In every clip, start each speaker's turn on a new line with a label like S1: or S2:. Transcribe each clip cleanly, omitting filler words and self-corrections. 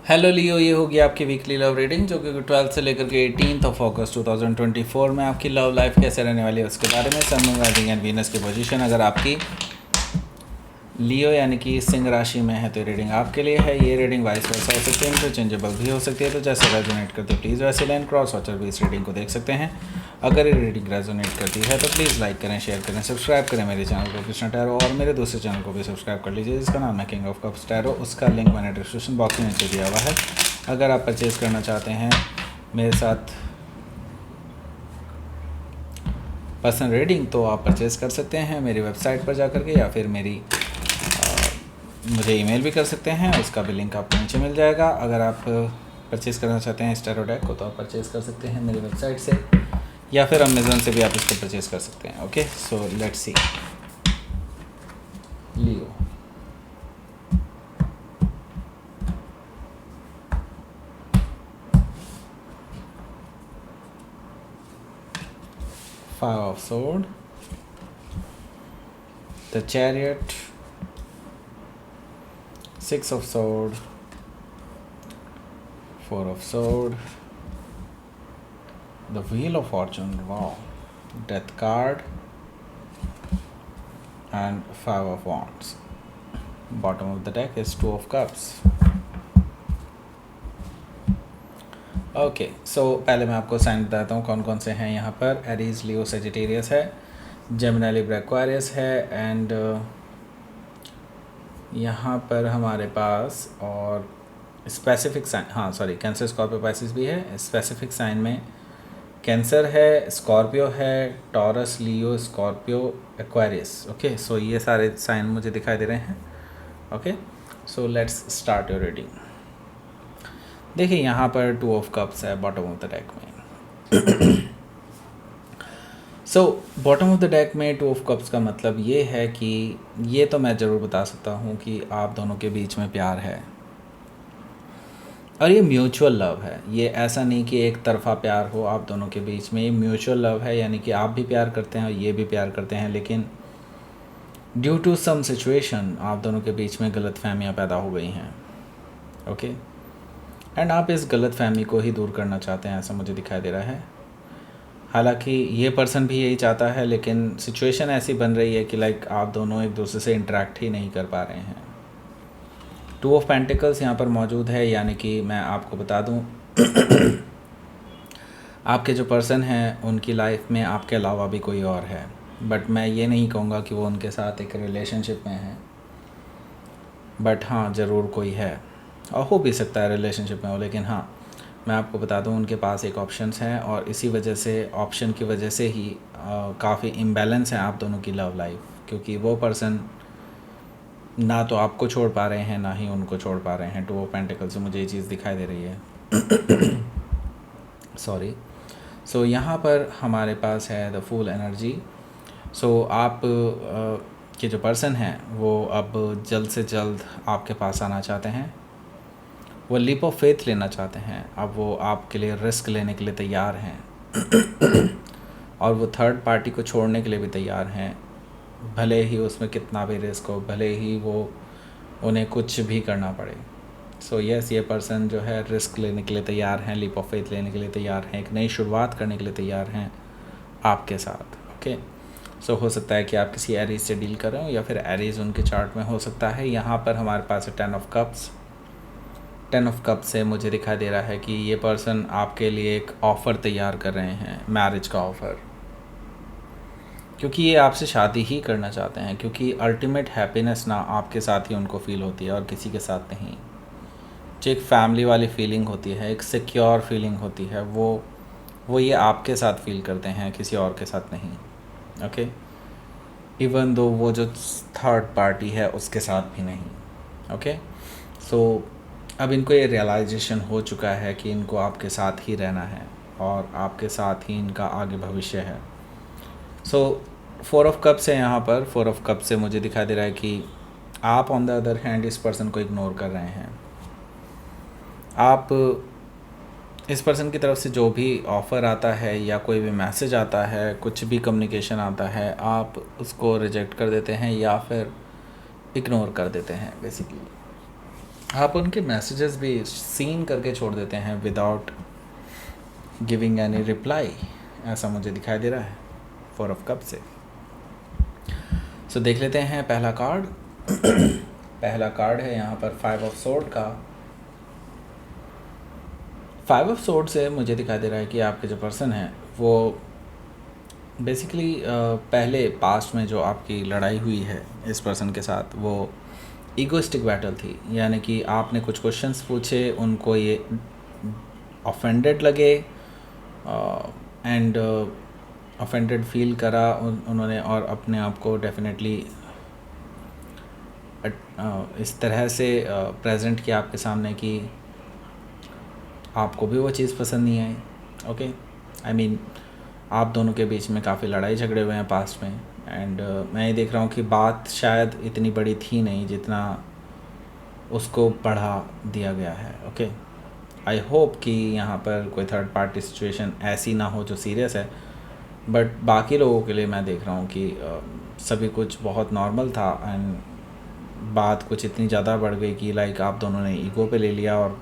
S1: Hello लियो, ये होगी आपकी वीकली लव रीडिंग जो कि 12 से लेकर के 18 ऑफ अगस्त 2024 में आपकी लव लाइफ कैसे रहने वाली है उसके बारे में। सन, मून, राइजिंग एंड वीनस की पोजीशन अगर आपकी लियो यानी कि सिंह राशि में है तो रीडिंग आपके लिए है। ये रीडिंग वाइस वर्सा हो सकती है, इंटरचेंजेबल भी हो सकती है, तो जैसे रेजोनेट करते हो प्लीज़ वैसे लाइन क्रॉस वाचर भी इस रीडिंग को देख सकते हैं। अगर ये रीडिंग रेजोनेट करती है तो प्लीज़ लाइक करें, शेयर करें, सब्सक्राइब करें मेरे चैनल को कृष्णा टैरो, और मेरे दूसरे चैनल को भी सब्सक्राइब कर लीजिए जिसका नाम है किंग ऑफ कप्स टैरो। उसका लिंक मैंने डिस्क्रिप्शन बॉक्स में नीचे दिया हुआ है। अगर आप परचेज़ करना चाहते हैं मेरे साथ पर्सनल रीडिंग तो आप परचेज़ कर सकते हैं मेरी वेबसाइट पर जाकर के, या फिर मुझे ईमेल भी कर सकते हैं, उसका भी लिंक आपको नीचे मिल जाएगा। अगर आप परचेज़ करना चाहते हैं इस टैरो डेक को तो आप परचेज़ कर सकते हैं मेरी वेबसाइट से, या फिर अमेज़न से भी आप इसको परचेज़ कर सकते हैं। Okay, so let's see Leo. Five of Sword, the Chariot, Six of Sword, Four of Sword, the Wheel of Fortune, wow, Death card, and Five of Wands. Bottom of the deck is Two of Cups. Okay, so पहले मैं आपको sign बताता हूँ कौन कौन से हैं यहाँ पर। एरीज, लियो, सेजिटेरियस है, जेमिनी, लिब्रा, एक्वारियस है, एंड यहाँ पर हमारे पास और स्पेसिफिक साइन, हाँ सॉरी, कैंसर, स्कॉर्पियो, पाइसिस भी है। स्पेसिफिक साइन में कैंसर है, स्कॉर्पियो है, टॉरस, लियो, स्कॉर्पियो, एक्वारियस। ओके, सो ये सारे साइन मुझे दिखाई दे रहे हैं। Okay, so let's start your reading. देखिए यहाँ पर टू ऑफ कप्स है बॉटम ऑफ द डेक में। So bottom of the deck में टू ऑफ कप्स का मतलब ये है कि ये तो मैं ज़रूर बता सकता हूँ कि आप दोनों के बीच में प्यार है, और ये म्यूचुअल लव है। ये ऐसा नहीं कि एक तरफा प्यार हो आप दोनों के बीच में, ये म्यूचुअल लव है, यानी कि आप भी प्यार करते हैं और ये भी प्यार करते हैं, लेकिन ड्यू टू सम सिचुएशन आप दोनों के बीच में गलतफहमियां पैदा हो गई हैं। ओके, एंड आप इस गलतफहमी को ही दूर करना चाहते हैं, ऐसा मुझे दिखाई दे रहा है। हालांकि ये पर्सन भी यही चाहता है, लेकिन सिचुएशन ऐसी बन रही है कि लाइक आप दोनों एक दूसरे से इंटरेक्ट ही नहीं कर पा रहे हैं। टू ऑफ पेंटिकल्स यहाँ पर मौजूद है, यानी कि मैं आपको बता दूँ आपके जो पर्सन हैं उनकी लाइफ में आपके अलावा भी कोई और है, बट मैं ये नहीं कहूँगा कि वो उनके साथ एक रिलेशनशिप में है, बट हाँ ज़रूर कोई है, और हो भी सकता है रिलेशनशिप में हो, लेकिन हाँ मैं आपको बता दूं उनके पास एक ऑप्शंस हैं, और इसी वजह से, ऑप्शन की वजह से ही काफ़ी इम्बैलेंस है आप दोनों की लव लाइफ, क्योंकि वो पर्सन ना तो आपको छोड़ पा रहे हैं ना ही उनको छोड़ पा रहे हैं। टू ऑफ पेंटिकल्स से मुझे ये चीज़ दिखाई दे रही है। सॉरी। सो यहाँ पर हमारे पास है द फूल एनर्जी। सो आप के जो पर्सन हैं वो अब जल्द से जल्द आपके पास आना चाहते हैं, वो लीप ऑफ फेथ लेना चाहते हैं। अब वो आपके लिए रिस्क लेने के लिए तैयार हैं और वो थर्ड पार्टी को छोड़ने के लिए भी तैयार हैं, भले ही उसमें कितना भी रिस्क हो, भले ही वो उन्हें कुछ भी करना पड़े। सो यस, ये पर्सन जो है रिस्क लेने के लिए तैयार हैं, लीप ऑफ फेथ लेने के लिए तैयार हैं, एक नई शुरुआत करने के लिए तैयार हैं आपके साथ। ओके, सो हो सकता है कि आप किसी एरीज से डील कर रहे हो, या फिर एरीज उनके चार्ट में हो सकता है। यहाँ पर हमारे पास है 10 ऑफ कप्स। 10 ऑफ कप से मुझे दिखाई दे रहा है कि ये पर्सन आपके लिए एक ऑफ़र तैयार कर रहे हैं, मैरिज का ऑफ़र, क्योंकि ये आपसे शादी ही करना चाहते हैं, क्योंकि अल्टीमेट हैप्पीनेस ना आपके साथ ही उनको फ़ील होती है और किसी के साथ नहीं। जो एक फैमिली वाली फीलिंग होती है, एक सिक्योर फीलिंग होती है, वो ये आपके साथ फील करते हैं, किसी और के साथ नहीं। ओके, इवन दो वो जो थर्ड पार्टी है उसके साथ भी नहीं। ओके, सो अब इनको ये रियलाइजेशन हो चुका है कि इनको आपके साथ ही रहना है और आपके साथ ही इनका आगे भविष्य है। सो 4 ऑफ कप्स है यहाँ पर। 4 ऑफ कप से मुझे दिखाई दे रहा है कि आप ऑन द अदर हैंड इस पर्सन को इग्नोर कर रहे हैं। आप इस पर्सन की तरफ से जो भी ऑफ़र आता है या कोई भी मैसेज आता है, कुछ भी कम्युनिकेशन आता है, आप उसको रिजेक्ट कर देते हैं या फिर इग्नोर कर देते हैं बेसिकली। आप उनके मैसेजेस भी सीन करके छोड़ देते हैं विदाउट गिविंग एनी रिप्लाई, ऐसा मुझे दिखाई दे रहा है 4 ऑफ कप से। सो देख लेते हैं पहला कार्ड। पहला कार्ड है यहाँ पर 5 ऑफ सोर्ड का। 5 ऑफ सोर्ड से मुझे दिखाई दे रहा है कि आपके जो पर्सन है वो बेसिकली पहले पास्ट में जो आपकी लड़ाई हुई है इस पर्सन के साथ, वो ईगोइस्टिक बैटल थी। यानी कि आपने कुछ क्वेश्चंस पूछे, उनको ये ऑफेंडेड लगे एंड ऑफेंडेड फील करा उन्होंने, और अपने आप को डेफिनेटली इस तरह से प्रेजेंट किया आपके सामने कि आपको भी वो चीज़ पसंद नहीं आई। ओके, आई मीन आप दोनों के बीच में काफ़ी लड़ाई झगड़े हुए हैं पास्ट में, एंड मैं ये देख रहा हूँ कि बात शायद इतनी बड़ी थी नहीं जितना उसको बढ़ा दिया गया है। ओके, आई होप कि यहाँ पर कोई थर्ड पार्टी सिचुएशन ऐसी ना हो जो सीरियस है, बट बाकी लोगों के लिए मैं देख रहा हूँ कि सभी कुछ बहुत नॉर्मल था एंड बात कुछ इतनी ज़्यादा बढ़ गई कि लाइक आप दोनों ने ईगो पे ले लिया और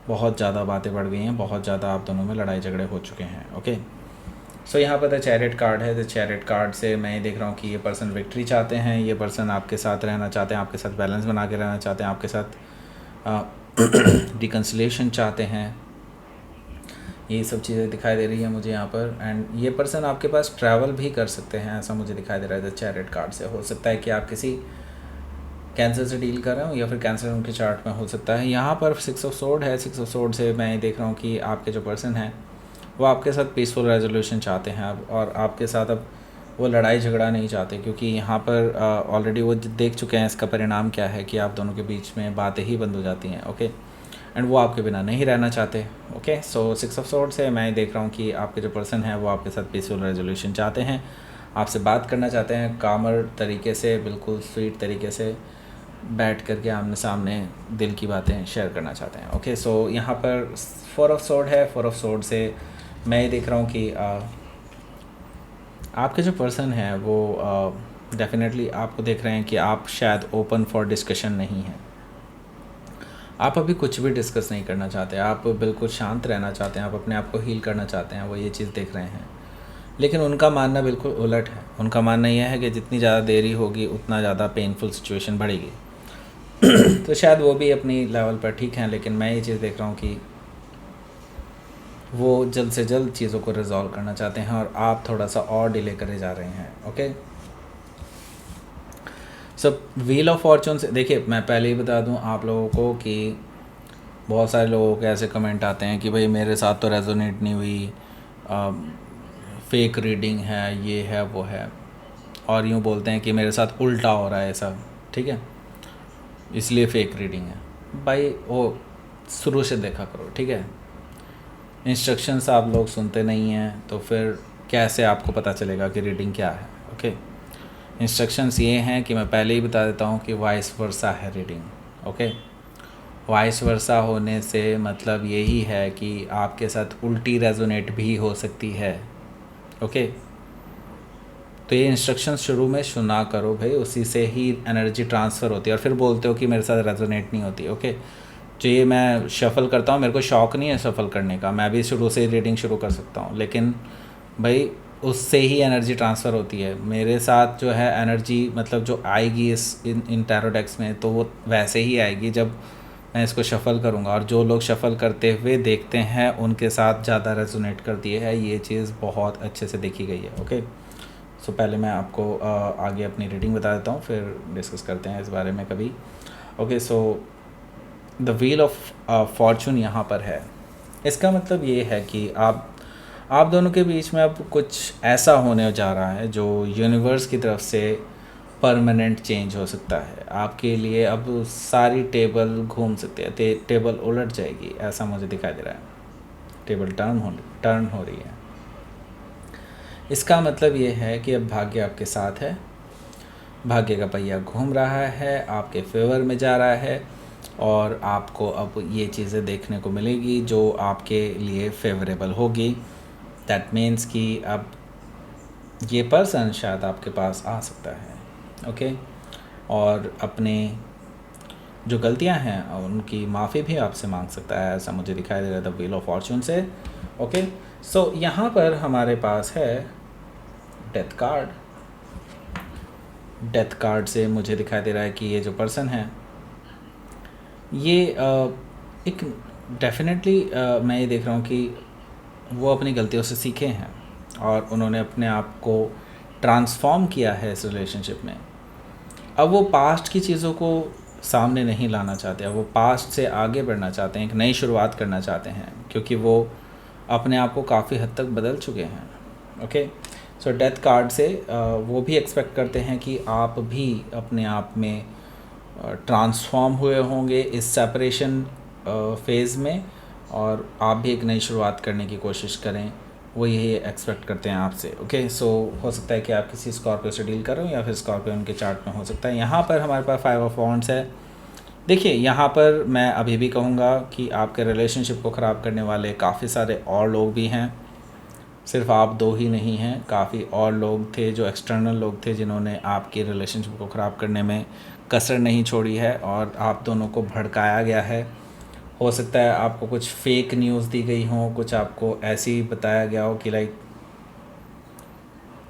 S1: बहुत ज़्यादा बातें बढ़ गई हैं, बहुत ज़्यादा आप दोनों में लड़ाई झगड़े हो चुके हैं। ओके, सो यहाँ पर द चैरियट कार्ड है। द चैरियट कार्ड से मैं ये देख रहा हूँ कि ये पर्सन विक्ट्री चाहते हैं, ये पर्सन आपके साथ रहना चाहते हैं, आपके साथ बैलेंस बना के रहना चाहते हैं, आपके साथ रिकन्सिलेशन चाहते हैं। ये सब चीज़ें दिखाई दे रही है मुझे यहाँ पर, एंड ये पर्सन आपके पास ट्रैवल भी कर सकते हैं, ऐसा मुझे दिखाई दे रहा है द चैरियट कार्ड से। हो सकता है कि आप किसी कैंसर से डील कर रहे हो या फिर कैंसर उनके चार्ट में हो सकता है। यहाँ पर 6 ऑफ सोर्ड है। 6 ऑफ सोर्ड से मैं देख रहा हूँ कि आपके जो पर्सन हैं वो आपके साथ पीसफुल रेजोल्यूशन चाहते हैं अब, और आपके साथ अब वो लड़ाई झगड़ा नहीं चाहते, क्योंकि यहाँ पर ऑलरेडी वो देख चुके हैं इसका परिणाम क्या है कि आप दोनों के बीच में बातें ही बंद हो जाती हैं। ओके, एंड वो आपके बिना नहीं रहना चाहते। ओके, सो 6 ऑफ सोर्ड से मैं देख रहा हूँ कि आपके जो पर्सन है वो आपके साथ पीसफुल रेजोल्यूशन चाहते हैं, आपसे बात करना चाहते हैं कामर तरीके से, बिल्कुल स्वीट तरीके से बैठ करके आमने सामने दिल की बातें शेयर करना चाहते हैं। ओके, सो यहाँ पर 4 ऑफ सोर्ड है। 4 ऑफ सोर्ड से मैं ये देख रहा हूँ कि आपके जो पर्सन है वो डेफिनेटली आपको देख रहे हैं कि आप शायद ओपन फॉर डिस्कशन नहीं हैं। आप अभी कुछ भी डिस्कस नहीं करना चाहते, आप बिल्कुल शांत रहना चाहते हैं, आप अपने आप को हील करना चाहते हैं, वो ये चीज़ देख रहे हैं। लेकिन उनका मानना बिल्कुल उलट है। उनका मानना यह है कि जितनी ज़्यादा देरी होगी उतना ज़्यादा पेनफुल सिचुएशन बढ़ेगी। तो शायद वो भी अपनी लेवल पर ठीक हैं, लेकिन मैं ये चीज़ देख रहा हूँ कि वो जल्द से जल्द चीज़ों को रिजॉल्व करना चाहते हैं और आप थोड़ा सा और डिले करे जा रहे हैं। ओके, सब व्हील ऑफ फॉर्चून से देखिए, मैं पहले ही बता दूं आप लोगों को कि बहुत सारे लोगों के ऐसे कमेंट आते हैं कि भाई मेरे साथ तो रेजोनेट नहीं हुई, फेक रीडिंग है, ये है वो है, और यूँ बोलते हैं कि मेरे साथ उल्टा हो रहा है सब, ठीक है, इसलिए फेक रीडिंग है। भाई वो शुरू से देखा करो, ठीक है। इंस्ट्रक्शंस आप लोग सुनते नहीं हैं तो फिर कैसे आपको पता चलेगा कि रीडिंग क्या है। ओके, इंस्ट्रक्शंस ये हैं कि मैं पहले ही बता देता हूँ कि वाइस वर्सा है रीडिंग। ओके, वाइस वर्सा होने से मतलब यही है कि आपके साथ उल्टी रेजोनेट भी हो सकती है। ओके, तो ये इंस्ट्रक्शंस शुरू में सुना करो भाई, उसी से ही एनर्जी ट्रांसफ़र होती है। और फिर बोलते हो कि मेरे साथ रेजोनेट नहीं होती। ओके, जो ये मैं शफ़ल करता हूँ, मेरे को शौक़ नहीं है शफ़ल करने का, मैं भी शुरू से रीडिंग शुरू कर सकता हूँ, लेकिन भाई उससे ही एनर्जी ट्रांसफ़र होती है। मेरे साथ जो है एनर्जी मतलब जो आएगी इन टैरो डेक्स में, तो वो वैसे ही आएगी जब मैं इसको शफ़ल करूँगा। और जो लोग शफ़ल करते हुए देखते हैं उनके साथ ज़्यादा रेजोनेट करती है, ये चीज़ बहुत अच्छे से देखी गई है। ओके, सो पहले मैं आपको आगे अपनी रीडिंग बता देता हूँ, फिर डिस्कस करते हैं इस बारे में कभी। Okay, so the wheel of Fortune यहाँ पर है। इसका मतलब ये है कि आप दोनों के बीच में अब कुछ ऐसा होने जा रहा है जो यूनिवर्स की तरफ से परमानेंट चेंज हो सकता है। आपके लिए अब सारी टेबल घूम सकती है, टेबल उलट जाएगी, ऐसा मुझे दिखाई दे रहा है। टेबल टर्न हो रही है। इसका मतलब ये है कि अब भाग्य आपके साथ है, भाग्य का पहिया घूम रहा है, आपके फेवर में जा रहा है, और आपको अब ये चीज़ें देखने को मिलेगी जो आपके लिए फेवरेबल होगी। दैट मीन्स कि अब ये पर्सन शायद आपके पास आ सकता है। ओके, और अपने जो गलतियां हैं उनकी माफ़ी भी आपसे मांग सकता है, ऐसा मुझे दिखाई दे रहा है द व्हील ऑफ फॉर्चून से। ओके, सो यहाँ पर हमारे पास है डेथ कार्ड। डेथ कार्ड से मुझे दिखाई दे रहा है कि ये जो पर्सन है ये एक डेफिनेटली मैं ये देख रहा हूँ कि वो अपनी गलतियों से सीखे हैं और उन्होंने अपने आप को ट्रांसफॉर्म किया है इस रिलेशनशिप में। अब वो पास्ट की चीज़ों को सामने नहीं लाना चाहते, अब वो पास्ट से आगे बढ़ना चाहते हैं, एक नई शुरुआत करना चाहते हैं, क्योंकि वो अपने आप को काफ़ी हद तक बदल चुके हैं। ओके, सो डेथ कार्ड से वो भी एक्सपेक्ट करते हैं कि आप भी अपने आप में ट्रांसफॉर्म हुए होंगे इस सेपरेशन फेज़ में, और आप भी एक नई शुरुआत करने की कोशिश करें, वो यही एक्सपेक्ट करते हैं आपसे। ओके, सो हो सकता है कि आप किसी स्कॉर्पियो से डील कर रहे हो या फिर स्कॉर्पियो उनके चार्ट में हो सकता है। यहाँ पर हमारे पास 5 ऑफ वॉन्ड्स है। देखिए, यहाँ पर मैं अभी भी कहूँगा कि आपके रिलेशनशिप को ख़राब करने वाले काफ़ी सारे और लोग भी हैं, सिर्फ आप दो ही नहीं हैं, काफ़ी और लोग थे जो एक्सटर्नल लोग थे जिन्होंने आपकी रिलेशनशिप को ख़राब करने में कसर नहीं छोड़ी है और आप दोनों को भड़काया गया है। हो सकता है आपको कुछ फेक न्यूज़ दी गई हो, कुछ आपको ऐसे ही बताया गया हो कि लाइक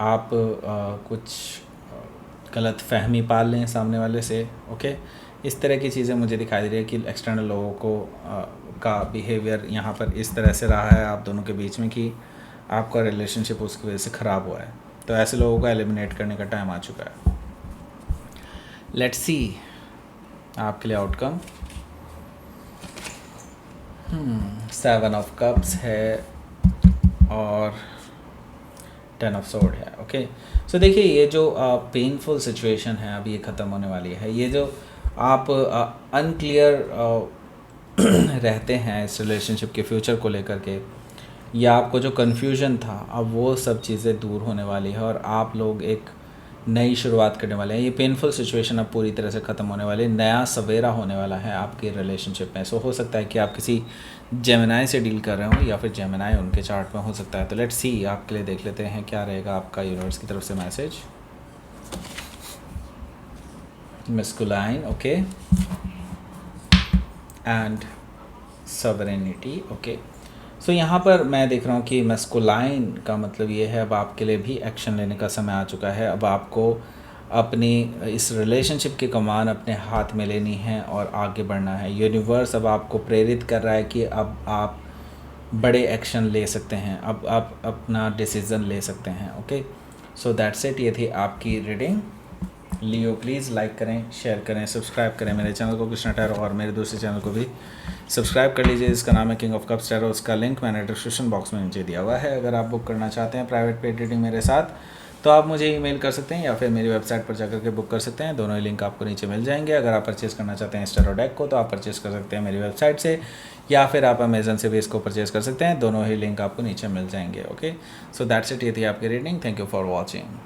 S1: आप कुछ गलत फहमी पाल लें सामने वाले से। ओके, इस तरह की चीज़ें मुझे दिखाई दे रही है कि एक्सटर्नल लोगों को का बिहेवियर यहाँ पर इस तरह से रहा है आप दोनों के बीच में कि आपका रिलेशनशिप उसकी वजह से ख़राब हुआ है। तो ऐसे लोगों को एलिमिनेट करने का टाइम आ चुका है। लेट्स सी आपके लिए आउटकम। 7 ऑफ कप्स है और 10 ऑफ सोर्ड है। ओके, सो देखिए, ये जो पेनफुल सिचुएशन है अभी ये ख़त्म होने वाली है। ये जो आप अनक्लियर रहते हैं इस रिलेशनशिप के फ्यूचर को लेकर के, या आपको जो कन्फ्यूजन था, अब वो सब चीज़ें दूर होने वाली है और आप लोग एक नई शुरुआत करने वाले हैं। ये पेनफुल सिचुएशन अब पूरी तरह से ख़त्म होने वाली है, नया सवेरा होने वाला है आपके रिलेशनशिप में। सो हो सकता है कि आप किसी जेमिनाई से डील कर रहे हो या फिर जेमिनाई उनके चार्ट में हो सकता है। तो लेट्स सी, आपके लिए देख लेते हैं क्या रहेगा आपका यूनिवर्स की तरफ से message. Masculine, okay, and sovereignty. Okay, so यहाँ पर मैं देख रहा हूँ कि मैस्कुलाइन का मतलब ये है अब आपके लिए भी एक्शन लेने का समय आ चुका है। अब आपको अपनी इस रिलेशनशिप की कमान अपने हाथ में लेनी है और आगे बढ़ना है। यूनिवर्स अब आपको प्रेरित कर रहा है कि अब आप बड़े एक्शन ले सकते हैं, अब आप अपना डिसीज़न ले सकते हैं। Okay, so that's it. ये थी आपकी रीडिंग। लियो प्लीज़ लाइक करें, शेयर करें, सब्सक्राइब करें मेरे चैनल को कृष्णा टैरो, और मेरे दूसरे चैनल को भी सब्सक्राइब कर लीजिए जिसका नाम है किंग ऑफ कप्स टैरो। उसका लिंक मैंने डिस्क्रिप्शन बॉक्स में नीचे दिया हुआ है। अगर आप बुक करना चाहते हैं प्राइवेट पेड रीडिंग मेरे साथ तो आप मुझे ईमेल कर सकते हैं या फिर मेरी वेबसाइट पर जाकर के बुक कर सकते हैं। दोनों ही लिंक आपको नीचे मिल जाएंगे। अगर आप परचेज़ करना चाहते हैं इस टैरो डेक को तो आप परचेज़ कर सकते हैं मेरी वेबसाइट से, या फिर आप अमेजन से भी इसको परचेज़ कर सकते हैं। दोनों ही लिंक आपको नीचे मिल जाएंगे। Okay, so that's it. ये थी आपकी reading. Thank you for watching.